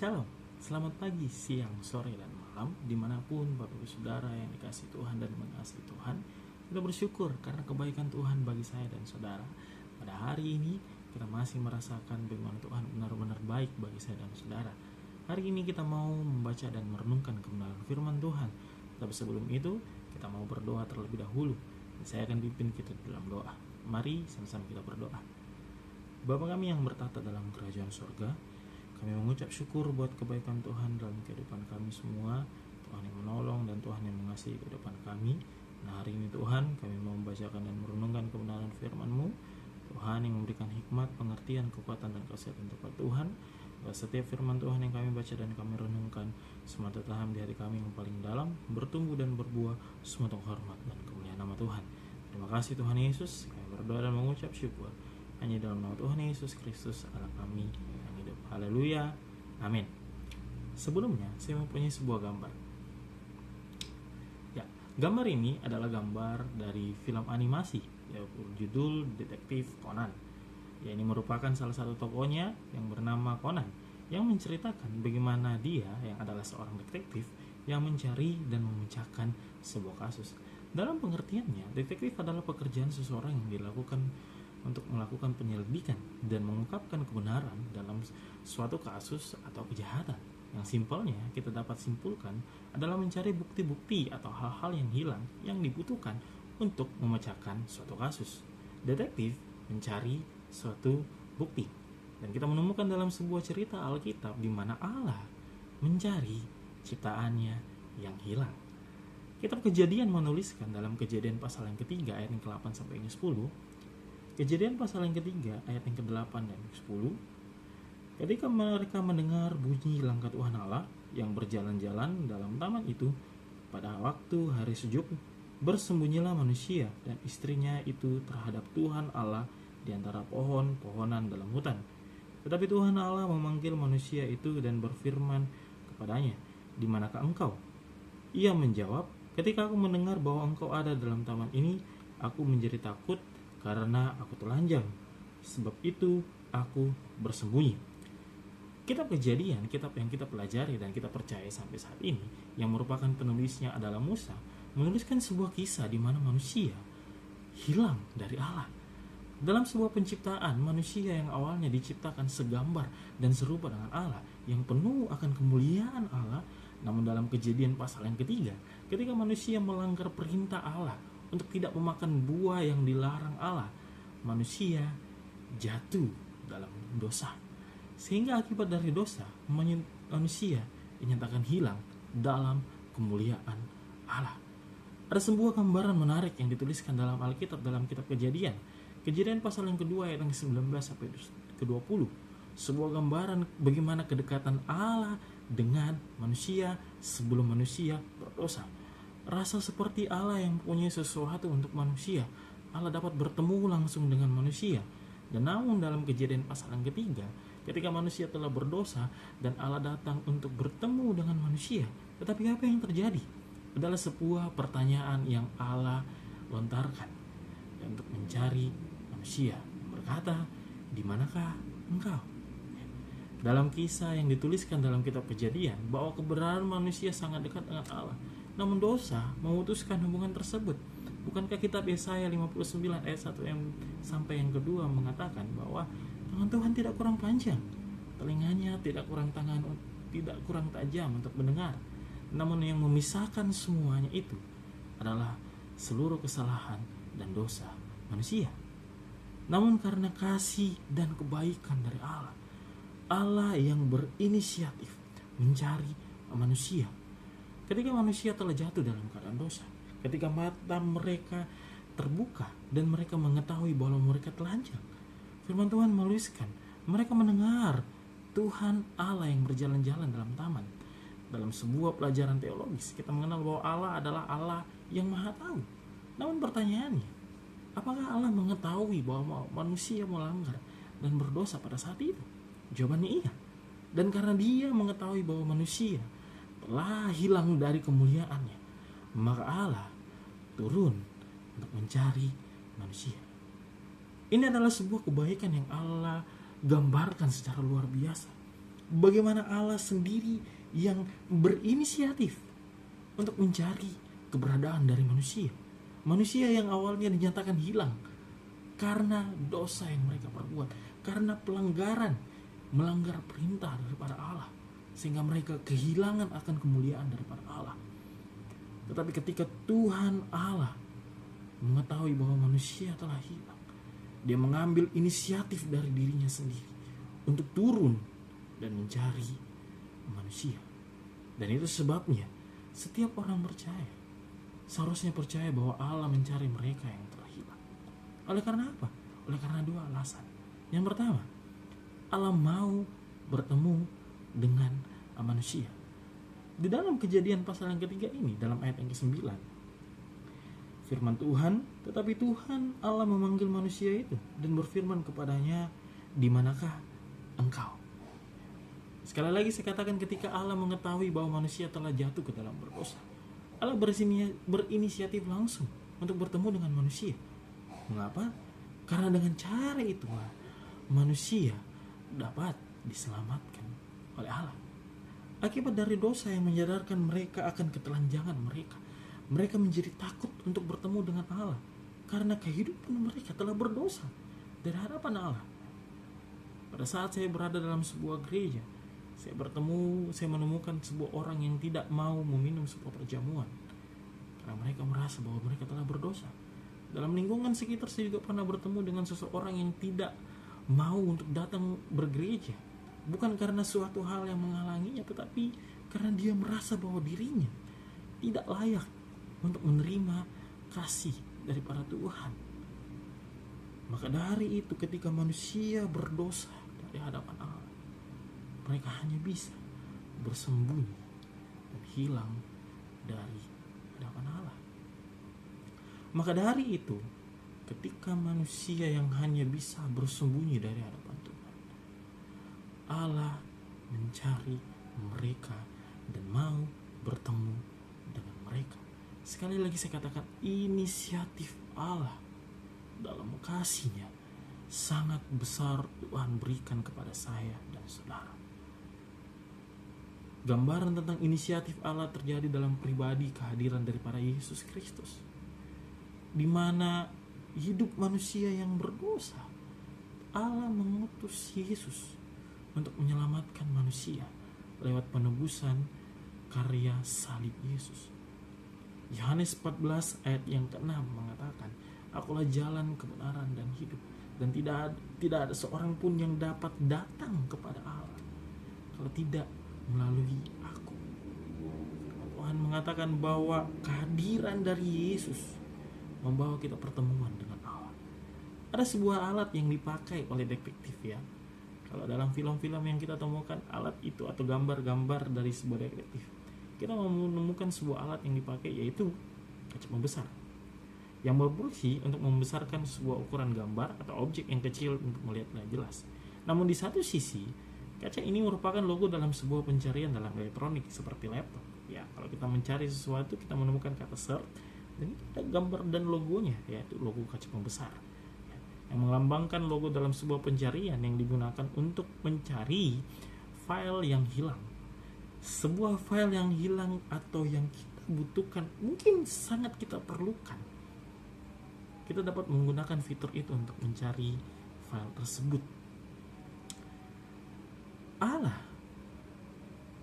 Shalom, selamat pagi, siang, sore, dan malam dimanapun Bapak Ibu Saudara yang dikasihi Tuhan dan mengasihi Tuhan. Kita bersyukur karena kebaikan Tuhan bagi saya dan saudara. Pada hari ini kita masih merasakan bagaimana Tuhan benar-benar baik bagi saya dan saudara. Hari ini kita mau membaca dan merenungkan kebenaran firman Tuhan. Tapi sebelum itu kita mau berdoa terlebih dahulu. Saya akan pimpin kita dalam doa. Mari sama-sama kita berdoa. Bapa kami yang bertata dalam kerajaan surga, kami mengucap syukur buat kebaikan Tuhan dalam kehidupan kami semua. Tuhan yang menolong dan Tuhan yang mengasihi kehidupan kami. Nah, hari ini Tuhan, kami mau membacakan dan merenungkan kebenaran firman-Mu. Tuhan yang memberikan hikmat, pengertian, kekuatan, dan kesehatan tepat Tuhan. Bahwa setiap firman Tuhan yang kami baca dan kami renungkan, semua tertanam di hati kami yang paling dalam, bertumbuh dan berbuah, semua untuk hormat dan kemuliaan nama Tuhan. Terima kasih Tuhan Yesus, kami berdoa dan mengucap syukur hanya dalam nama Tuhan Yesus Kristus Allah kami yang hidup. Haleluya, amin. Sebelumnya saya mempunyai sebuah gambar. Ya, gambar ini adalah gambar dari film animasi yang berjudul Detektif Conan. Ya, ini merupakan salah satu tokohnya yang bernama Conan, yang menceritakan bagaimana dia yang adalah seorang detektif yang mencari dan memecahkan sebuah kasus. Dalam pengertiannya, detektif adalah pekerjaan seseorang yang dilakukan untuk melakukan penyelidikan dan mengungkapkan kebenaran dalam suatu kasus atau kejahatan. Yang simpelnya kita dapat simpulkan adalah mencari bukti-bukti atau hal-hal yang hilang yang dibutuhkan untuk memecahkan suatu kasus. Detektif mencari suatu bukti, dan kita menemukan dalam sebuah cerita Alkitab di mana Allah mencari ciptaannya yang hilang. Kitab Kejadian menuliskan dalam Kejadian pasal yang ketiga ayat yang ke-8 sampai yang ke-10. Kejadian pasal yang ketiga ayat yang ke-8 dan ke-10. Ketika mereka mendengar bunyi langkah Tuhan Allah yang berjalan-jalan dalam taman itu, pada waktu hari sejuk, bersembunyilah manusia dan istrinya itu terhadap Tuhan Allah di antara pohon-pohonan dalam hutan. Tetapi Tuhan Allah memanggil manusia itu dan berfirman kepadanya, "Di manakah engkau?" Ia menjawab, "Ketika aku mendengar bahwa engkau ada dalam taman ini, aku menjadi takut karena aku telanjang, sebab itu aku bersembunyi." Kitab Kejadian, kitab yang kita pelajari dan kita percaya sampai saat ini, yang merupakan penulisnya adalah Musa, menuliskan sebuah kisah di mana manusia hilang dari Allah. Dalam sebuah penciptaan, manusia yang awalnya diciptakan segambar dan serupa dengan Allah, yang penuh akan kemuliaan Allah, namun dalam Kejadian pasal yang ketiga, ketika manusia melanggar perintah Allah untuk tidak memakan buah yang dilarang Allah, manusia jatuh dalam dosa. Sehingga akibat dari dosa, manusia dinyatakan hilang dalam kemuliaan Allah. Ada sebuah gambaran menarik yang dituliskan dalam Alkitab dalam kitab Kejadian. Kejadian pasal yang kedua ayat yang ke-19 sampai ke-20. Sebuah gambaran bagaimana kedekatan Allah dengan manusia sebelum manusia berdosa. Rasa seperti Allah yang mempunyai sesuatu untuk manusia, Allah dapat bertemu langsung dengan manusia. Dan namun dalam Kejadian pasal yang ketiga, ketika manusia telah berdosa dan Allah datang untuk bertemu dengan manusia, tetapi apa yang terjadi? Adalah sebuah pertanyaan yang Allah lontarkan untuk mencari manusia. Berkata, "Di manakah engkau?" Dalam kisah yang dituliskan dalam kitab Kejadian, bahwa keberadaan manusia sangat dekat dengan Allah, namun dosa memutuskan hubungan tersebut. Bukankah kitab Yesaya 59 ayat 1 sampai yang kedua mengatakan bahwa tangan Tuhan tidak kurang panjang, telinganya tidak kurang tajam untuk mendengar, namun yang memisahkan semuanya itu adalah seluruh kesalahan dan dosa manusia. Namun karena kasih dan kebaikan dari Allah, Allah yang berinisiatif mencari manusia. Ketika manusia telah jatuh dalam keadaan dosa, ketika mata mereka terbuka dan mereka mengetahui bahwa mereka telanjang, firman Tuhan menuliskan mereka mendengar Tuhan Allah yang berjalan-jalan dalam taman. Dalam sebuah pelajaran teologis, kita mengenal bahwa Allah adalah Allah yang maha tahu. Namun pertanyaannya, apakah Allah mengetahui bahwa manusia melanggar dan berdosa pada saat itu? Jawabannya iya. Dan karena dia mengetahui bahwa manusia telah hilang dari kemuliaannya, maka Allah turun untuk mencari manusia. Ini adalah sebuah kebaikan yang Allah gambarkan secara luar biasa. bagaimana Allah sendiri yang berinisiatif untuk mencari keberadaan dari manusia. Manusia yang awalnya dinyatakan hilang karena dosa yang mereka perbuat, karena pelanggaran, melanggar perintah daripada Allah, sehingga mereka kehilangan akan kemuliaan daripada Allah. Tetapi ketika Tuhan Allah mengetahui bahwa manusia telah hilang, Dia mengambil inisiatif dari dirinya sendiri untuk turun dan mencari manusia. Dan itu sebabnya setiap orang percaya seharusnya percaya bahwa Allah mencari mereka yang telah hilang. Oleh karena apa? Oleh karena dua alasan. Yang pertama, Allah mau bertemu dengan manusia. Di dalam Kejadian pasal yang ketiga ini, dalam ayat yang ke-9, firman Tuhan, tetapi Tuhan Allah memanggil manusia itu dan berfirman kepadanya, di manakah engkau? Sekali lagi saya katakan, ketika Allah mengetahui bahwa manusia telah jatuh ke dalam berdosa, Allah berinisiatif langsung untuk bertemu dengan manusia. Mengapa? Karena dengan cara itulah manusia dapat diselamatkan oleh Allah. Akibat dari dosa yang menyadarkan mereka akan ketelanjangan mereka, mereka menjadi takut untuk bertemu dengan Allah karena kehidupan mereka telah berdosa dari hadapan Allah. Pada saat saya berada dalam sebuah gereja, saya menemukan sebuah orang yang tidak mau meminum sebuah perjamuan karena mereka merasa bahwa mereka telah berdosa. Dalam lingkungan sekitar saya juga pernah bertemu dengan seseorang yang tidak mau untuk datang bergereja, bukan karena suatu hal yang menghalanginya, tetapi karena dia merasa bahwa dirinya tidak layak untuk menerima kasih daripada Tuhan. Maka dari itu, ketika manusia berdosa dari hadapan Allah, mereka hanya bisa bersembunyi dan hilang dari hadapan Allah. Maka dari itu, ketika manusia yang hanya bisa bersembunyi dari hadapan Tuhan, Allah mencari mereka dan mau bertemu dengan mereka. Sekali lagi saya katakan, inisiatif Allah dalam kasih-Nya sangat besar Tuhan berikan kepada saya dan saudara. Gambaran tentang inisiatif Allah terjadi dalam pribadi kehadiran daripada Yesus Kristus, di mana hidup manusia yang berdosa, Allah mengutus Yesus untuk menyelamatkan manusia lewat penebusan karya salib Yesus. Yohanes 14 ayat yang ke-6 mengatakan, Akulah jalan, kebenaran, dan hidup, dan tidak ada seorang pun yang dapat datang kepada Allah kalau tidak melalui aku. Tuhan mengatakan bahwa kehadiran dari Yesus membawa kita pertemuan dengan Allah. Ada sebuah alat yang dipakai oleh detektif, ya. Kalau dalam film-film yang kita temukan, alat itu atau gambar-gambar dari sebuah detektif, kita menemukan sebuah alat yang dipakai, yaitu kaca pembesar yang berfungsi untuk membesarkan sebuah ukuran gambar atau objek yang kecil untuk melihatnya jelas. Namun di satu sisi, kaca ini merupakan logo dalam sebuah pencarian dalam elektronik seperti laptop. Ya, kalau kita mencari sesuatu, kita menemukan kata search, dan ada gambar dan logonya, yaitu logo kaca pembesar, yang melambangkan logo dalam sebuah pencarian yang digunakan untuk mencari file yang hilang. Sebuah file yang hilang atau yang kita butuhkan, mungkin sangat kita perlukan, kita dapat menggunakan fitur itu untuk mencari file tersebut. Allah,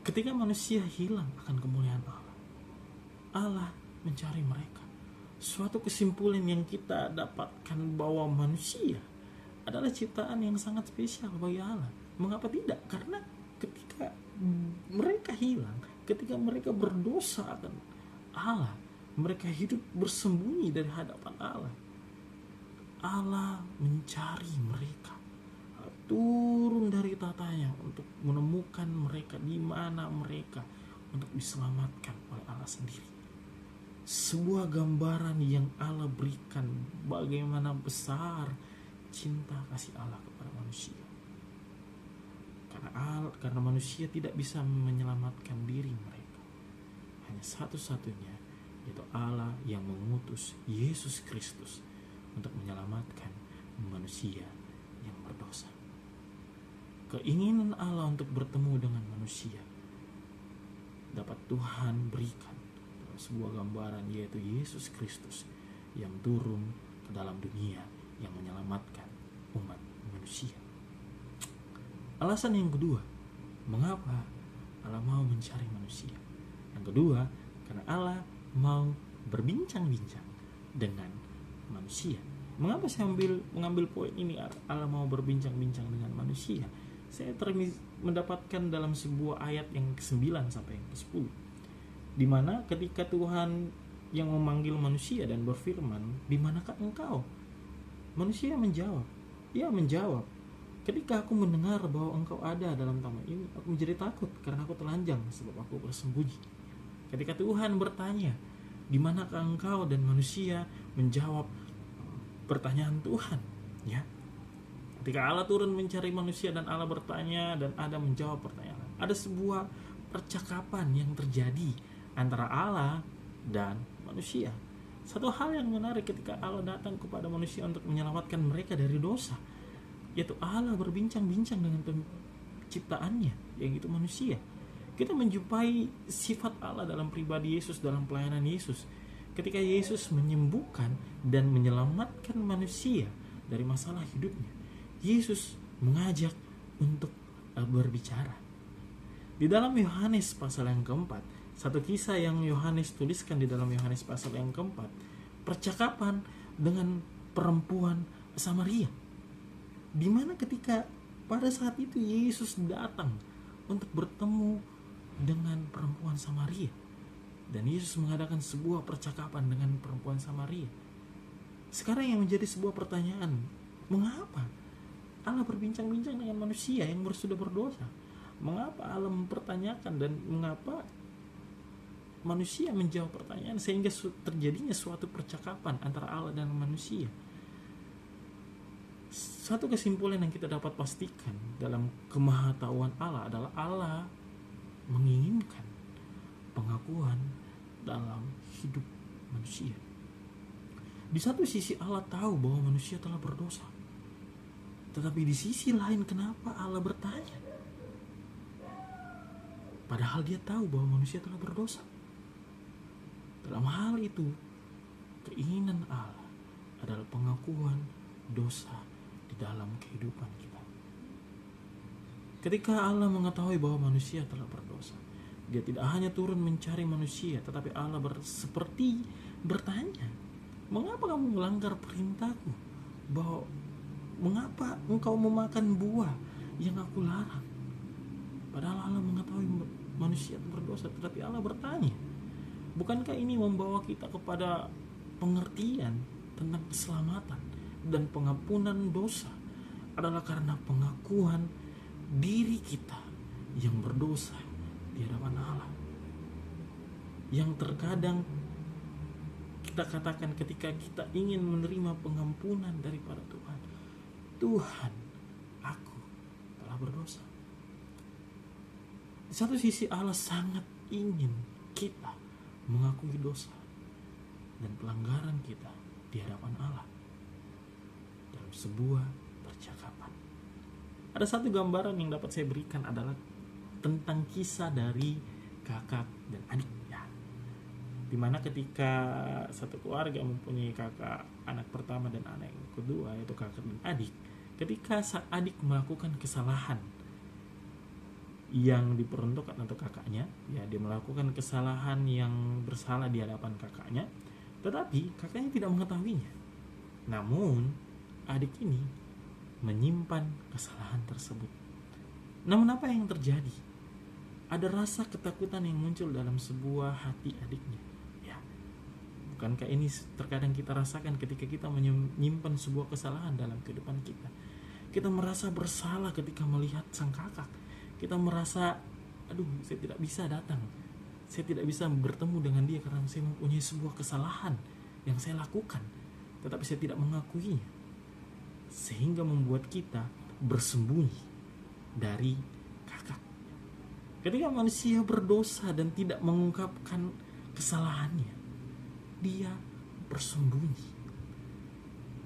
ketika manusia hilang akan kemuliaan Allah, Allah mencari mereka. Suatu kesimpulan yang kita dapatkan bahwa manusia adalah ciptaan yang sangat spesial bagi Allah. Mengapa tidak? Karena ketika mereka hilang, ketika mereka berdosa akan Allah, mereka hidup bersembunyi dari hadapan Allah. Allah mencari mereka, turun dari tatanya untuk menemukan mereka di mana mereka, untuk diselamatkan oleh Allah sendiri. Sebuah gambaran yang Allah berikan bagaimana besar cinta kasih Allah kepada manusia. Karena manusia tidak bisa menyelamatkan diri mereka, hanya satu-satunya, yaitu Allah yang mengutus Yesus Kristus untuk menyelamatkan manusia yang berdosa. keinginan Allah untuk bertemu dengan manusia dapat Tuhan berikan dalam sebuah gambaran, yaitu Yesus Kristus yang turun ke dalam dunia yang menyelamatkan umat manusia. Alasan yang kedua, mengapa Allah mau mencari manusia? Yang kedua, karena Allah mau berbincang-bincang dengan manusia. Mengapa saya mengambil poin ini? Allah mau berbincang-bincang dengan manusia. Saya mendapatkan dalam sebuah ayat yang ke-9 sampai yang ke-10, di mana ketika Tuhan yang memanggil manusia dan berfirman, "Di manakah engkau?" Manusia menjawab, "Ya, menjawab, ketika aku mendengar bahwa engkau ada dalam taman ini, aku menjadi takut karena aku telanjang sebab aku bersembunyi." Ketika Tuhan bertanya, "Di manakah engkau?" dan manusia menjawab pertanyaan Tuhan, ya. Ketika Allah turun mencari manusia dan Allah bertanya dan Adam menjawab pertanyaan, ada sebuah percakapan yang terjadi antara Allah dan manusia. Satu hal yang menarik ketika Allah datang kepada manusia untuk menyelamatkan mereka dari dosa, yaitu Allah berbincang-bincang dengan penciptaannya, yaitu manusia. Kita menjumpai sifat Allah dalam pribadi Yesus, dalam pelayanan Yesus. Ketika Yesus menyembuhkan dan menyelamatkan manusia dari masalah hidupnya, Yesus mengajak untuk berbicara. Di dalam Yohanes pasal yang keempat, satu kisah yang Yohanes tuliskan di dalam Yohanes pasal yang keempat, percakapan dengan perempuan Samaria, di mana ketika pada saat itu Yesus datang untuk bertemu dengan perempuan Samaria, dan Yesus mengadakan sebuah percakapan dengan perempuan Samaria. Sekarang yang menjadi sebuah pertanyaan, mengapa Allah berbincang-bincang dengan manusia yang sudah berdosa? Mengapa Allah mempertanyakan dan mengapa manusia menjawab pertanyaan sehingga terjadinya suatu percakapan antara Allah dan manusia? Satu kesimpulan yang kita dapat pastikan dalam kemahatauan Allah adalah Allah menginginkan pengakuan dalam hidup manusia. Di satu sisi Allah tahu bahwa manusia telah berdosa, tetapi di sisi lain kenapa Allah bertanya? Padahal dia tahu bahwa manusia telah berdosa. Dalam hal itu, keinginan Allah adalah pengakuan dosa di dalam kehidupan kita. Ketika Allah mengetahui bahwa manusia telah berdosa, Dia tidak hanya turun mencari manusia, tetapi Allah seperti bertanya, "Mengapa kamu melanggar perintahku? Mengapa engkau memakan buah yang aku larang?" Padahal Allah mengetahui manusia berdosa, tetapi Allah bertanya. Bukankah ini membawa kita kepada pengertian tentang keselamatan dan pengampunan dosa adalah karena pengakuan diri kita yang berdosa di hadapan Allah. Yang terkadang kita katakan ketika kita ingin menerima pengampunan daripada Tuhan, "Tuhan, aku telah berdosa." Di satu sisi Allah sangat ingin kita mengakui dosa dan pelanggaran kita di hadapan Allah dalam sebuah percakapan. Ada satu gambaran yang dapat saya berikan adalah tentang kisah dari kakak dan adik, ya. Dimana ketika satu keluarga mempunyai kakak anak pertama dan anak yang kedua, yaitu kakak dan adik, ketika sang adik melakukan kesalahan yang diperuntukkan untuk kakaknya, ya, dia melakukan kesalahan yang bersalah di hadapan kakaknya, tetapi kakaknya tidak mengetahuinya. Namun adik ini menyimpan kesalahan tersebut. Namun apa yang terjadi? Ada rasa ketakutan yang muncul dalam sebuah hati adiknya. Ya, bukankah ini terkadang kita rasakan ketika kita menyimpan sebuah kesalahan dalam kehidupan kita? Kita merasa bersalah ketika melihat sang kakak. Kita merasa, aduh, saya tidak bisa datang, saya tidak bisa bertemu dengan dia karena saya mempunyai sebuah kesalahan yang saya lakukan, tetapi saya tidak mengakuinya, sehingga membuat kita bersembunyi dari kakak. Ketika manusia berdosa dan tidak mengungkapkan kesalahannya, dia bersembunyi.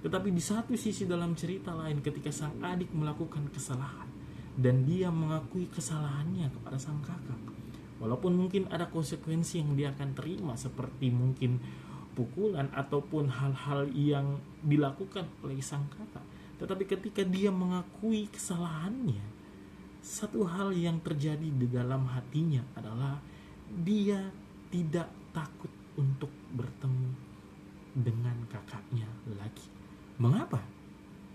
Tetapi di satu sisi dalam cerita lain, ketika sang adik melakukan kesalahan dan dia mengakui kesalahannya kepada sang kakak. Walaupun mungkin ada konsekuensi yang dia akan terima, seperti mungkin pukulan ataupun hal-hal yang dilakukan oleh sang kakak, tetapi ketika dia mengakui kesalahannya, satu hal yang terjadi di dalam hatinya adalah dia tidak takut untuk bertemu dengan kakaknya lagi. Mengapa?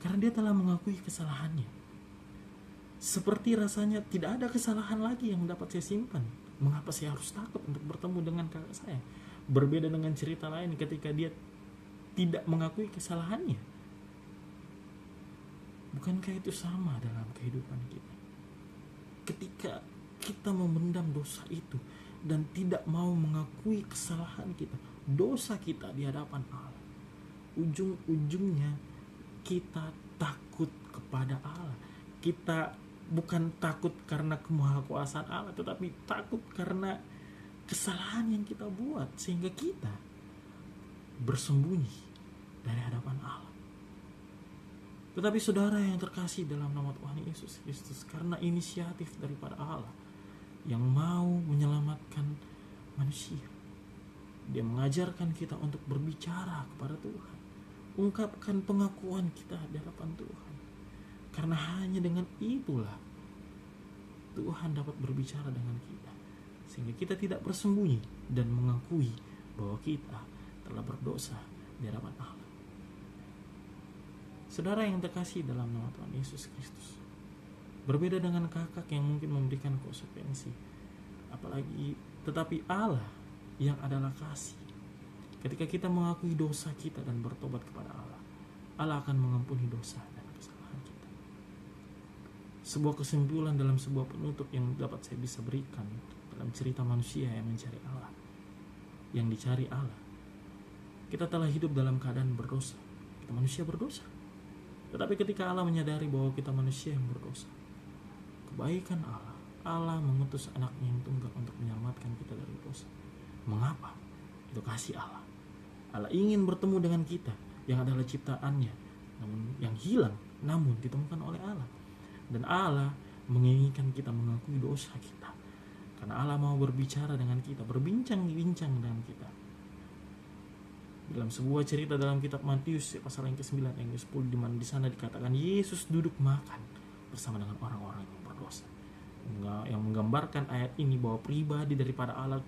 Karena dia telah mengakui kesalahannya. Seperti rasanya tidak ada kesalahan lagi yang dapat saya simpan. Mengapa saya harus takut untuk bertemu dengan kakak saya? Berbeda dengan cerita lain ketika dia tidak mengakui kesalahannya. Bukankah itu sama dalam kehidupan kita? Ketika kita memendam dosa itu dan tidak mau mengakui kesalahan kita, dosa kita di hadapan Allah, ujung-ujungnya kita takut kepada Allah. Kita bukan takut karena kemahakuasaan Allah, tetapi takut karena kesalahan yang kita buat, sehingga kita bersembunyi dari hadapan Allah. Tetapi saudara yang terkasih dalam nama Tuhan Yesus Kristus, karena inisiatif daripada Allah yang mau menyelamatkan manusia, dia mengajarkan kita untuk berbicara kepada Tuhan, ungkapkan pengakuan kita di hadapan Tuhan. Karena hanya dengan itulah Tuhan dapat berbicara dengan kita, sehingga kita tidak bersembunyi dan mengakui bahwa kita telah berdosa di hadapan Allah. Saudara yang terkasih dalam nama Tuhan Yesus Kristus, berbeda dengan kakak yang mungkin memberikan konsekuensi, tetapi Allah yang adalah kasih. Ketika kita mengakui dosa kita dan bertobat kepada Allah, Allah akan mengampuni dosa dan kesalahan kita. Sebuah kesimpulan dalam sebuah penutup yang dapat saya bisa berikan dalam cerita manusia yang mencari Allah, yang dicari Allah. Kita telah hidup dalam keadaan berdosa. Kita manusia berdosa. Tetapi ketika Allah menyadari bahwa kita manusia yang berdosa, kebaikan Allah mengutus anaknya yang tunggal untuk menyelamatkan kita dari dosa. Mengapa? Itu kasih Allah. Allah ingin bertemu dengan kita yang adalah ciptaannya, namun yang hilang, namun ditemukan oleh Allah. Dan Allah menginginkan kita mengakui dosa kita, karena Allah mau berbicara dengan kita, berbincang-bincang dengan kita. Dalam sebuah cerita dalam kitab Matius pasal yang ke-9 yang ke-10, di mana di sana dikatakan Yesus duduk makan bersama dengan orang-orang yang berdosa. Yang menggambarkan ayat ini bahwa pribadi daripada Allah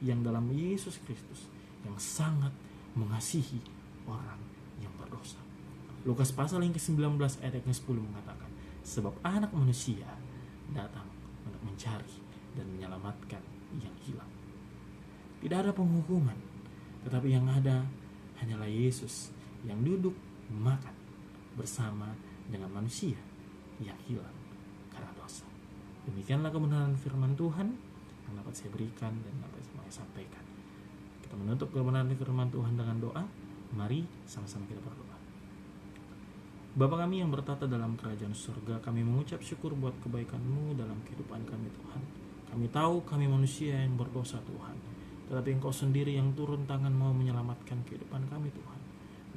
yang dalam Yesus Kristus yang sangat mengasihi orang yang berdosa. Lukas pasal yang ke-19 ayat yang ke-10 mengatakan, sebab anak manusia datang untuk mencari dan menyelamatkan yang hilang. Tidak ada penghukuman, tetapi yang ada hanyalah Yesus yang duduk makan bersama dengan manusia yang hilang karena dosa. Demikianlah kebenaran firman Tuhan yang dapat saya berikan dan dapat saya sampaikan. Kita menutup kebenaran firman Tuhan dengan doa. Mari sama-sama kita berdoa. Bapa kami yang bertata dalam kerajaan surga, kami mengucap syukur buat kebaikan-Mu dalam kehidupan kami Tuhan. Kami tahu kami manusia yang berdosa Tuhan, tetapi Engkau sendiri yang turun tangan mau menyelamatkan kehidupan kami Tuhan,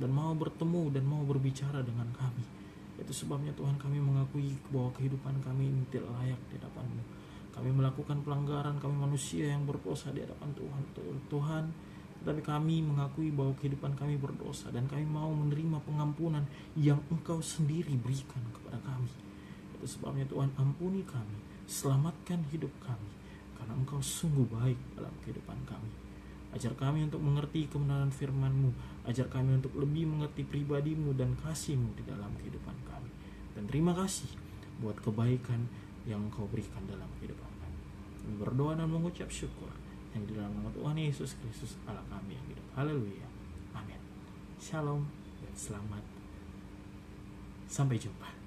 dan mau bertemu dan mau berbicara dengan kami. Itu sebabnya Tuhan, kami mengakui bahwa kehidupan kami ini tidak layak di hadapan-Mu. Kami melakukan pelanggaran, kami manusia yang berdosa di hadapan Tuhan, tetapi kami mengakui bahwa kehidupan kami berdosa, dan kami mau menerima pengampunan yang Engkau sendiri berikan kepada kami. Itu sebabnya Tuhan, ampuni kami, selamatkan hidup kami, karena Engkau sungguh baik dalam kehidupan kami. Ajar kami untuk mengerti kebenaran firman-Mu, ajar kami untuk lebih mengerti pribadi-Mu dan kasih-Mu di dalam kehidupan kami. Dan terima kasih buat kebaikan yang Engkau berikan dalam kehidupan kami. Kami berdoa dan mengucap syukur yang di dalam nama Tuhan Yesus Kristus Allah kami yang hidup. Haleluya. Amin. Shalom dan selamat. Sampai jumpa.